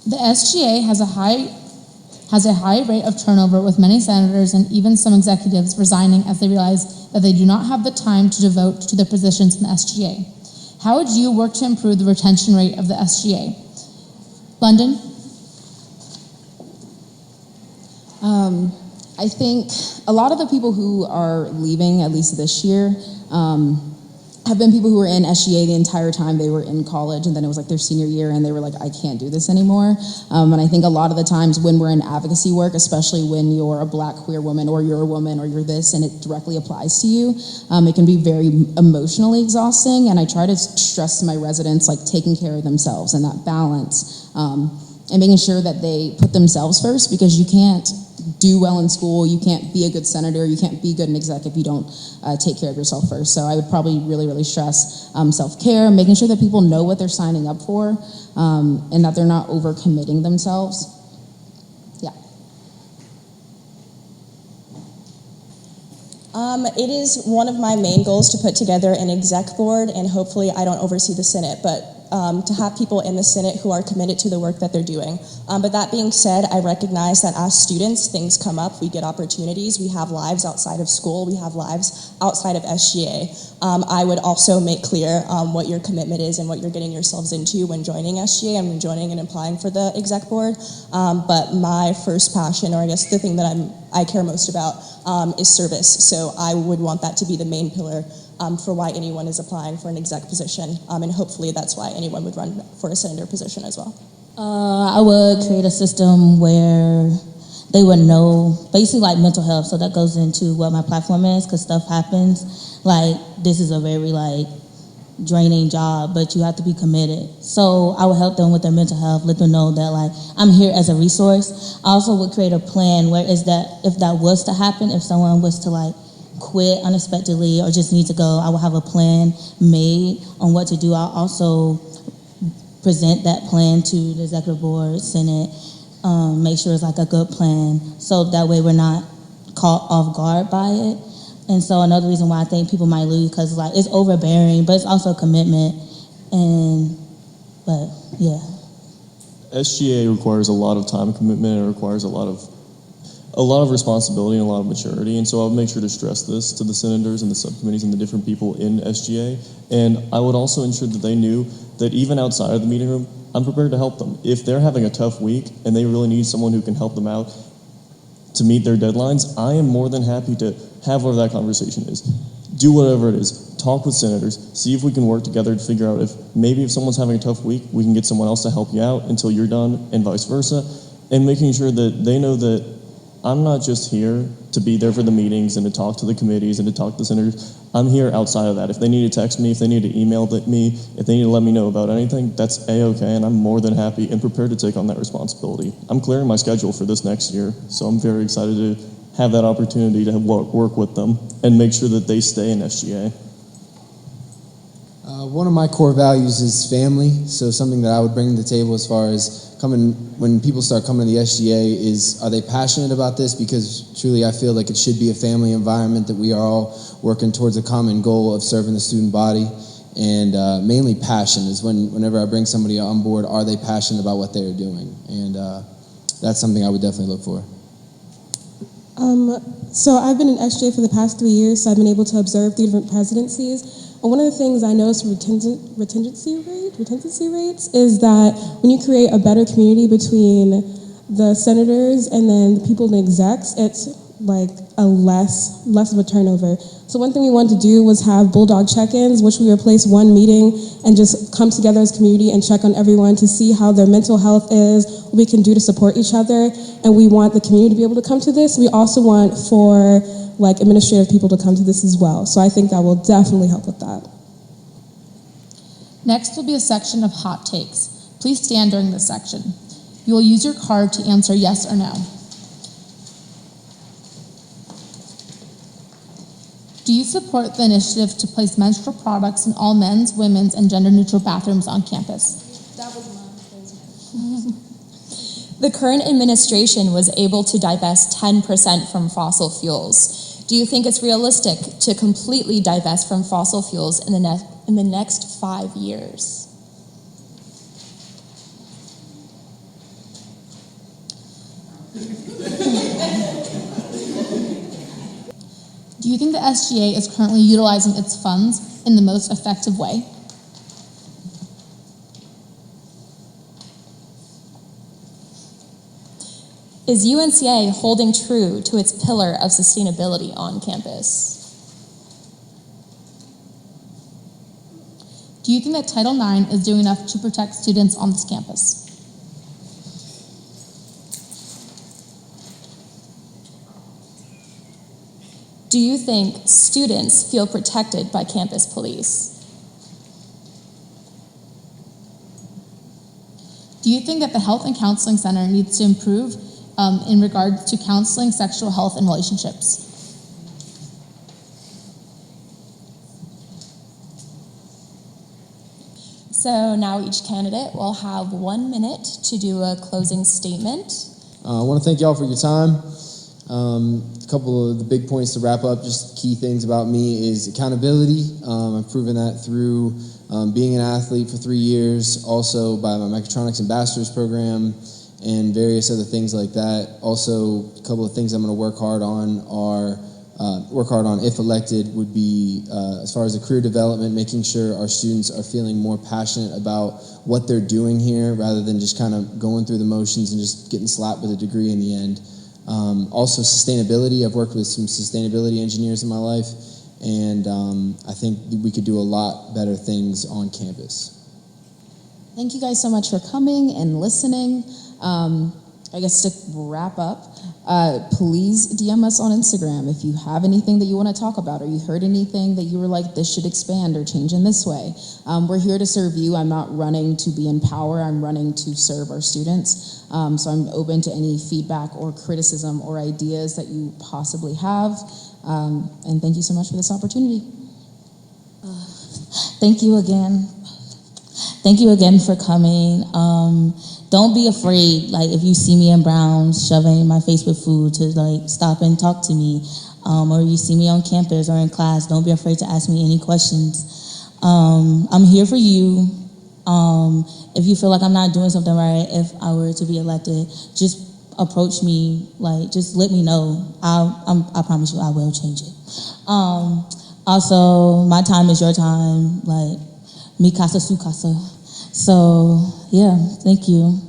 The SGA has a high rate of turnover, with many senators and even some executives resigning as they realize that they do not have the time to devote to their positions in the SGA. How would you work to improve the retention rate of the SGA? London? I think a lot of the people who are leaving, at least this year, have been people who were in SGA the entire time they were in college, and then it was like their senior year and they were like, I can't do this anymore. And I think a lot of the times when we're in advocacy work, especially when you're a Black queer woman or you're a woman or you're this and it directly applies to you, it can be very emotionally exhausting. And I try to stress to my residents, like, taking care of themselves and that balance, and making sure that they put themselves first, because you can't do well in school, you can't be a good senator, you can't be good in exec if you don't take care of yourself first. So I would probably really, really stress self-care, making sure that people know what they're signing up for, and that they're not overcommitting themselves. Yeah. It is one of my main goals to put together an exec board, and hopefully I don't oversee the Senate, but to have people in the Senate who are committed to the work that they're doing. But that being said, I recognize that as students, things come up, we get opportunities, we have lives outside of school, we have lives outside of SGA. I would also make clear what your commitment is and what you're getting yourselves into when joining SGA and when joining and applying for the exec board. But my first passion, or I guess the thing that I care most about, is service. So I would want that to be the main pillar for why anyone is applying for an exec position, and hopefully that's why anyone would run for a senator position as well. I would create a system where they would know, basically like mental health, so that goes into what my platform is, because stuff happens. Like, this is a very draining job, but you have to be committed. So I would help them with their mental health, let them know that I'm here as a resource. I also would create a plan where if that was to happen, if someone was to quit unexpectedly or just need to go, I will have a plan made on what to do. I'll also present that plan to the executive board, Senate, make sure it's a good plan, so that way we're not caught off guard by it. And so another reason why I think people might leave, because it's overbearing, but it's also a commitment. But yeah. SGA requires a lot of time commitment. It requires a lot of responsibility and a lot of maturity, and so I would make sure to stress this to the senators and the subcommittees and the different people in SGA. And I would also ensure that they knew that even outside of the meeting room, I'm prepared to help them. If they're having a tough week and they really need someone who can help them out to meet their deadlines, I am more than happy to have whatever that conversation is. Do whatever it is. Talk with senators. See if we can work together to figure out if someone's having a tough week, we can get someone else to help you out until you're done, and vice versa. And making sure that they know that I'm not just here to be there for the meetings and to talk to the committees and to talk to the senators. I'm here outside of that. If they need to text me, if they need to email me, if they need to let me know about anything, that's A-okay, and I'm more than happy and prepared to take on that responsibility. I'm clearing my schedule for this next year, so I'm very excited to have that opportunity to work with them and make sure that they stay in SGA. One of my core values is family, so something that I would bring to the table as far as when people start coming to the SGA is, are they passionate about this? Because truly I feel like it should be a family environment, that we are all working towards a common goal of serving the student body. And mainly passion is whenever I bring somebody on board, are they passionate about what they're doing? And that's something I would definitely look for. So I've been in SGA for the past 3 years, so I've been able to observe 3 different presidencies. And one of the things I noticed with retention rates is that when you create a better community between the senators and then the people in the execs, it's a less of a turnover. So one thing we wanted to do was have bulldog check-ins, which we replace one meeting and just come together as a community and check on everyone to see how their mental health is, what we can do to support each other. And we want the community to be able to come to this. We also want for administrative people to come to this as well. So I think that will definitely help with that. Next will be a section of hot takes. Please stand during this section. You will use your card to answer yes or no. Do you support the initiative to place menstrual products in all men's, women's, and gender-neutral bathrooms on campus? That was The current administration was able to divest 10% from fossil fuels. Do you think it's realistic to completely divest from fossil fuels in the next 5 years? Do you think the SGA is currently utilizing its funds in the most effective way? Is UNCA holding true to its pillar of sustainability on campus? Do you think that Title IX is doing enough to protect students on this campus? Do you think students feel protected by campus police? Do you think that the Health and Counseling Center needs to improve in regards to counseling, sexual health, and relationships? So now each candidate will have 1 minute to do a closing statement. I want to thank y'all for your time. A couple of the big points to wrap up, just key things about me is accountability. I've proven that through being an athlete for 3 years, also by my mechatronics ambassadors program and various other things like that. Also, a couple of things I'm going to work hard on if elected would be as far as the career development, making sure our students are feeling more passionate about what they're doing here rather than just kind of going through the motions and just getting slapped with a degree in the end. Also sustainability. I've worked with some sustainability engineers in my life, and I think we could do a lot better things on campus. Thank you guys so much for coming and listening. I guess to wrap up, please DM us on Instagram if you have anything that you want to talk about or you heard anything that you were like, this should expand or change in this way. We're here to serve you. I'm not running to be in power. I'm running to serve our students. So I'm open to any feedback or criticism or ideas that you possibly have. And thank you so much for this opportunity. Thank you again. Thank you again for coming. Don't be afraid, like, if you see me in Browns shoving my face with food, to like stop and talk to me. Or you see me on campus or in class, don't be afraid to ask me any questions. I'm here for you. If you feel like I'm not doing something right, if I were to be elected, just approach me, like, just let me know. I promise you I will change it. Also, my time is your time, like, mi casa su casa. So, yeah, thank you.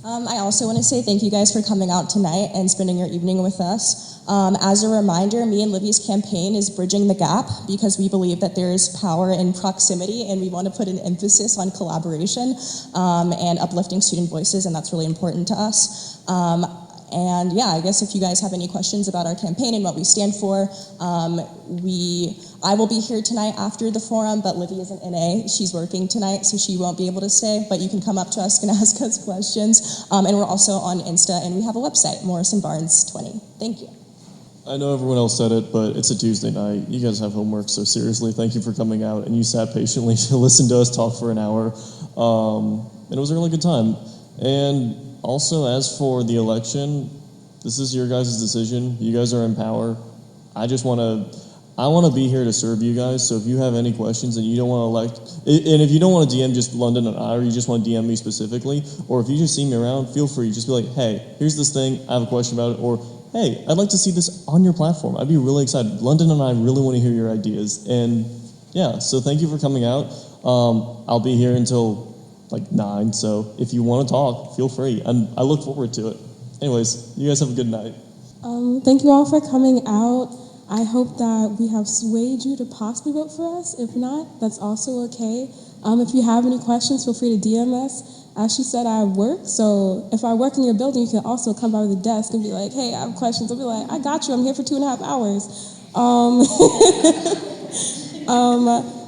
I also want to say thank you guys for coming out tonight and spending your evening with us. As a reminder, me and Libby's campaign is bridging the gap because we believe that there is power in proximity, and we want to put an emphasis on collaboration and uplifting student voices, and that's really important to us. And yeah, I guess if you guys have any questions about our campaign and what we stand for, I will be here tonight after the forum, but Livy isn't NA. She's working tonight, so she won't be able to stay, but you can come up to us and ask us questions. And we're also on Insta, and we have a website, Morrison Barnes 20. Thank you. I know everyone else said it, but it's a Tuesday night. You guys have homework, so seriously, thank you for coming out, and you sat patiently to listen to us talk for an hour. And it was a really good time. And also, as for the election, this is your guys' decision. You guys are in power. I want to be here to serve you guys, so if you have any questions and you don't want to elect, and if you don't want to DM just London and I, or you just want to DM me specifically, or if you just see me around, feel free. Just be like, hey, here's this thing, I have a question about it, or hey, I'd like to see this on your platform. I'd be really excited. London and I really want to hear your ideas. And yeah, so thank you for coming out. I'll be here until like 9, so if you want to talk, feel free. And I look forward to it. Anyways, you guys have a good night. Thank you all for coming out. I hope that we have swayed you to possibly vote for us. If not, that's also okay. If you have any questions, feel free to DM us. As she said, I work, so if I work in your building, you can also come by the desk and be like, hey, I have questions. I'll be like, I got you, I'm here for 2.5 hours.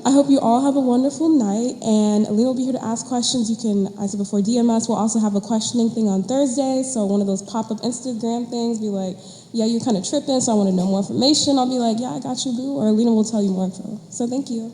I hope you all have a wonderful night, and Alina will be here to ask questions. You can, as I said before, DM us. We'll also have a questioning thing on Thursday, so one of those pop-up Instagram things, be like, yeah, you're kind of tripping, so I want to know more information. I'll be like, yeah, I got you, boo, or Alina will tell you more info. So thank you.